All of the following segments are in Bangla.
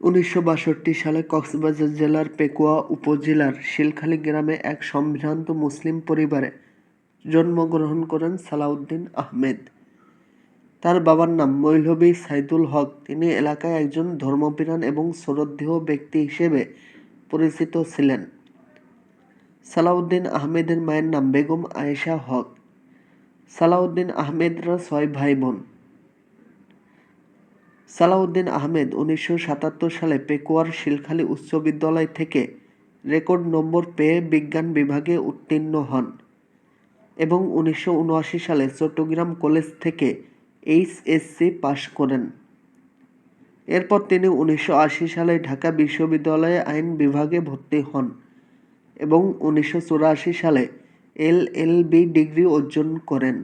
1962 সালে কক্সবাজার জেলার পেকুয়া উপজেলার শিলখালী গ্রামে এক সম্ভ্রান্ত মুসলিম পরিবারে জন্মগ্রহণ করেন সালাউদ্দিন আহমেদ। তার বাবার নাম মৌলভী সাইদুল হক। তিনি এলাকায় একজন ধর্মপ্রাণ এবং শ্রদ্ধেয় ব্যক্তি হিসেবে পরিচিত ছিলেন। সালাউদ্দিন আহমেদের মায়ের নাম বেগম আয়েশা হক। সালাউদ্দিন আহমেদরা 6 ভাই বোন। সালাউদ্দিন আহমেদ 1977 সালে পেকুয়ার শিলখালী উচ্চ বিদ্যালয় থেকে রেকর্ড নম্বর পেয়ে বিজ্ঞান বিভাগে উত্তীর্ণ হন এবং 1979 সালে চট্টগ্রাম কলেজ থেকে এইচএসসি পাশ করেন। এরপর তিনি 1980 সালে ঢাকা বিশ্ববিদ্যালয়ে আইন বিভাগে ভর্তি হন এবং 1984 সালে এলএলবি ডিগ্রি অর্জন করেন।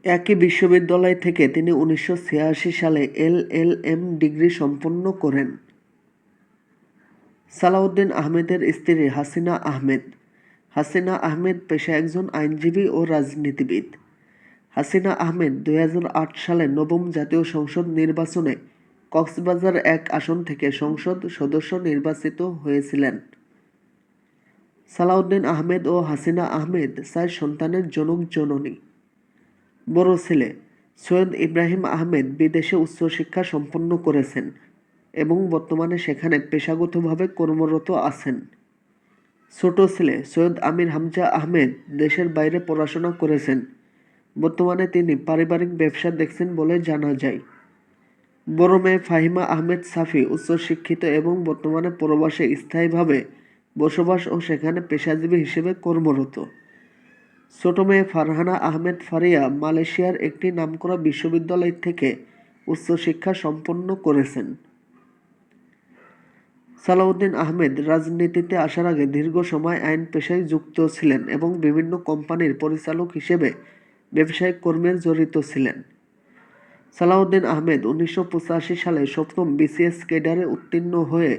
একই বিশ্ববিদ্যালয় থেকে তিনি 1986 সালে এলএলএম ডিগ্রি সম্পন্ন করেন। সালাউদ্দিন আহমেদের স্ত্রী হাসিনা আহমেদ। হাসিনা আহমেদ পেশায় একজন আইনজীবী ও রাজনীতিবিদ। হাসিনা আহমেদ 2008 সালে নবম জাতীয় সংসদ নির্বাচনে কক্সবাজার 1 আসন থেকে সংসদ সদস্য নির্বাচিত হয়েছিলেন। সালাউদ্দিন আহমেদ ও হাসিনা আহমেদ 4 সন্তানের জনক জননী। বড় ছেলে সৈয়দ ইব্রাহিম আহমেদ বিদেশে উচ্চশিক্ষা সম্পন্ন করেছেন এবং বর্তমানে সেখানে পেশাগতভাবে কর্মরত আছেন। ছোট ছেলে সৈয়দ আমির হামজা আহমেদ দেশের বাইরে পড়াশোনা করেছেন। বর্তমানে তিনি পারিবারিক ব্যবসা দেখছেন বলে জানা যায়। বড় মেয়ে ফাহিমা আহমেদ সাফি উচ্চশিক্ষিত এবং বর্তমানে প্রবাসে স্থায়ীভাবে বসবাস ও সেখানে পেশাজীবী হিসেবে কর্মরত। ছোট মেয়ে ফারহানা আহমেদ ফারিয়া মালয়েশিয়ার একটি নামকরা বিশ্ববিদ্যালয় থেকে উচ্চশিক্ষা সম্পন্ন করেছেন। সালাউদ্দিন আহমেদ রাজনীতিতে আসার আগে দীর্ঘ সময় আইন পেশায় যুক্ত ছিলেন এবং বিভিন্ন কোম্পানির পরিচালক হিসেবে ব্যবসায়িক কর্মে জড়িত ছিলেন। সালাউদ্দিন আহমেদ 1985 সালে সপ্তম বিসিএস ক্যাডারে উত্তীর্ণ হয়ে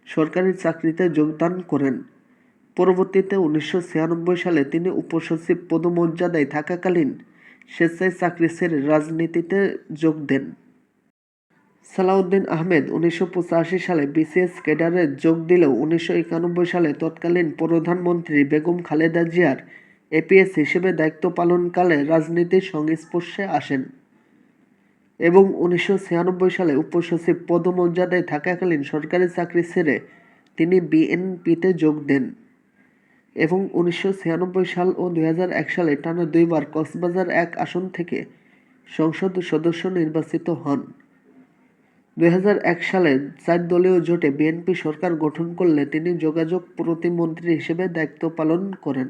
সরকারি চাকরিতে যোগদান করেন। পরবর্তীতে 1996 সালে তিনি উপসচিব পদমর্যাদায় থাকাকালীন স্বেচ্ছায় চাকরি ছেড়ে রাজনীতিতে যোগ দেন। সালাউদ্দিন আহমেদ 1985 সালে বিসিএস ক্যাডারে যোগ দিলেও 1991 সালে তৎকালীন প্রধানমন্ত্রী বেগম খালেদা জিয়ার এপিএস হিসেবে দায়িত্ব পালনকালে রাজনীতির সংস্পর্শে আসেন এবং 1996 সালে উপসচিব পদমর্যাদায় থাকাকালীন সরকারি চাকরি ছেড়ে তিনি বিএনপিতে যোগ দেন এবং 1996 সাল ও 2001 সালে টানা 2 বার কক্সবাজার 1 আসন থেকে সংসদ সদস্য নির্বাচিত হন। 2001 সালে 4 দলীয় জোটে বিএনপি সরকার গঠন করলে তিনি যোগাযোগ প্রতিমন্ত্রী হিসেবে দায়িত্ব পালন করেন।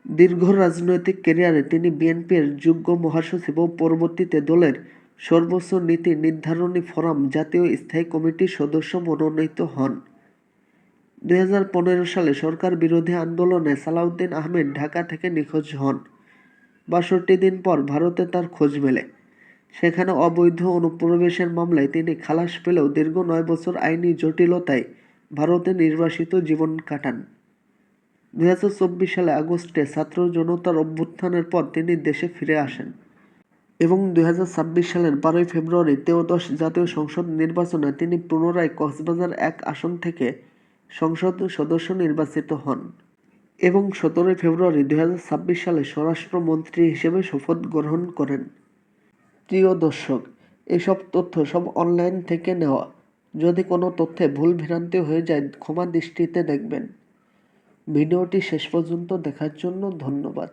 দীর্ঘ রাজনৈতিক ক্যারিয়ারে তিনি বিএনপির যুগ্ম মহাসচিব ও পরবর্তীতে দলের সর্বোচ্চ নীতি নির্ধারণী ফোরাম জাতীয় স্থায়ী কমিটির সদস্য মনোনীত হন। 2015 সালে সরকার বিরোধী আন্দোলনে সালাউদ্দিন আহমেদ ঢাকা থেকে নিখোঁজ হন। 62 দিন পর ভারতে তার খোঁজ মেলে। সেখানে অবৈধ অনুপ্রবেশের মামলায় তিনি খালাস পেলেও দীর্ঘ 9 বছর আইনি জটিলতায় ভারতে নির্বাসিত জীবন কাটান। 2024 সালে আগস্টে ছাত্র জনতার অভ্যুত্থানের পর তিনি দেশে ফিরে আসেন এবং 2026 সালের 12 ফেব্রুয়ারি ত্রয়োদশ জাতীয় সংসদ নির্বাচনে তিনি পুনরায় কক্সবাজার 1 আসন থেকে সংসদ সদস্য নির্বাচিত হন এবং 17 ফেব্রুয়ারি 2026 সালে স্বরাষ্ট্রমন্ত্রী হিসেবে শপথ গ্রহণ করেন। প্রিয় দর্শক, এসব তথ্য সব অনলাইন থেকে নেওয়া। যদি কোনো তথ্যে ভুল ভ্রান্তি হয়ে যায় ক্ষমা দৃষ্টিতে দেখবেন। ভিডিওটি শেষ পর্যন্ত দেখার জন্য ধন্যবাদ।